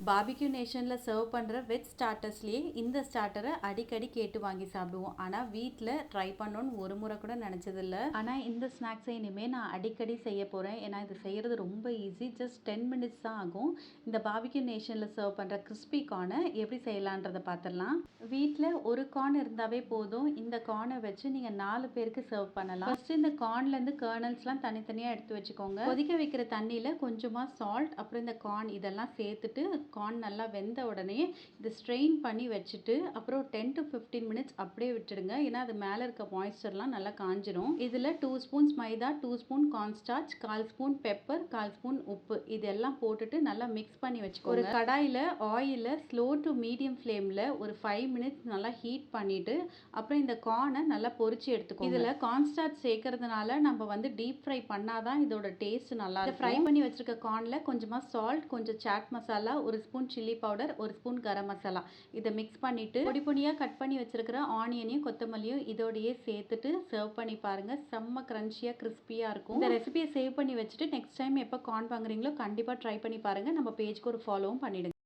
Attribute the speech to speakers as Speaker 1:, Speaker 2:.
Speaker 1: Barbecue நேஷனில் serve பண்ணுற veg ஸ்டார்ட்டர்ஸ்லேயே இந்த ஸ்டார்ட்டரை அடிக்கடி கேட்டு வாங்கி சாப்பிடுவோம். ஆனால் வீட்டில் ட்ரை பண்ணணும்னு ஒரு முறை கூட நினச்சதில்ல. ஆனால் இந்த ஸ்நாக்ஸை இனிமேல் நான் அடிக்கடி செய்ய போகிறேன். ஏன்னா இது செய்கிறது ரொம்ப ஈஸி. ஜஸ்ட் 10 மினிட்ஸ் தான் ஆகும். இந்த பார்பிக்யூ நேஷனில் சர்வ் பண்ணுற கிறிஸ்பி கார்னை எப்படி செய்யலான்றதை பார்த்துடலாம். வீட்டில் ஒரு கார்ன் இருந்தாவே போதும். இந்த கார்னை வச்சு நீங்கள் 4 பேருக்கு சர்வ் பண்ணலாம். ஃபர்ஸ்ட் இந்த கார்ன்லேருந்து கர்னல்ஸ்லாம் தனித்தனியாக எடுத்து வச்சுக்கோங்க. கொதிக்க வைக்கிற தண்ணியில் கொஞ்சமாக சால்ட், அப்புறம் இந்த கார்ன் இதெல்லாம் சேர்த்துட்டு கார்ன் நல்லா வெந்த உடனே இதை ஸ்ட்ரெயின் பண்ணி வச்சுட்டு அப்புறம் 10 to 15 மினிட்ஸ் அப்படியே விட்டுடுங்க. ஏன்னா அது மேலே இருக்க மாய்ஸ்சர்லாம் நல்லா காஞ்சிரும். இதில் 2 ஸ்பூன்ஸ் மைதா, 2 spoon cornstarch, 1/4 spoon pepper, 1/4 spoon உப்பு இதெல்லாம் போட்டுட்டு நல்லா மிக்ஸ் பண்ணி வச்சுக்கோங்க. ஒரு கடாயில் ஆயிலில் ஸ்லோ டு மீடியம் ஃப்ளேமில் ஒரு 5 மினிட்ஸ் நல்லா ஹீட் பண்ணிவிட்டு அப்புறம் இந்த கார்னை நல்லா பொரிச்சு எடுத்துக்கோங்க. இதில் கார்ன்ஸ்டார்ச் சேர்க்கறதுனால நம்ம வந்து டீப் ஃப்ரை பண்ணாதான் இதோட டேஸ்ட் நல்லா இருக்கும். ஃப்ரை பண்ணி வச்சிருக்க கார்னில் கொஞ்சமாக சால்ட், கொஞ்சம் சாட் மசாலா, ஒரு ஸ்பூன் சில்லி பவுடர், ஒரு ஸ்பூன் கரம் மசாலா இதை மிக்ஸ் பண்ணிவிட்டு பொடி பொடியாக கட் பண்ணி வச்சிருக்கிற ஆனியனையும் கொத்தமல்லியும் இதோடையே சேர்த்துட்டு சர்வ் பண்ணி பாருங்கள். செம்ம கிரன்ச்சியாக கிறிஸ்பியாக இருக்கும். இந்த ரெசிபியை சேவ் பண்ணி வச்சுட்டு நெக்ஸ்ட் டைம் எப்போ கார்ன் வாங்குறீங்களோ கண்டிப்பாக ட்ரை பண்ணி பாருங்கள். நம்ம பேஜ்க்கு ஒரு ஃபாலோவும் பண்ணிவிடுங்க.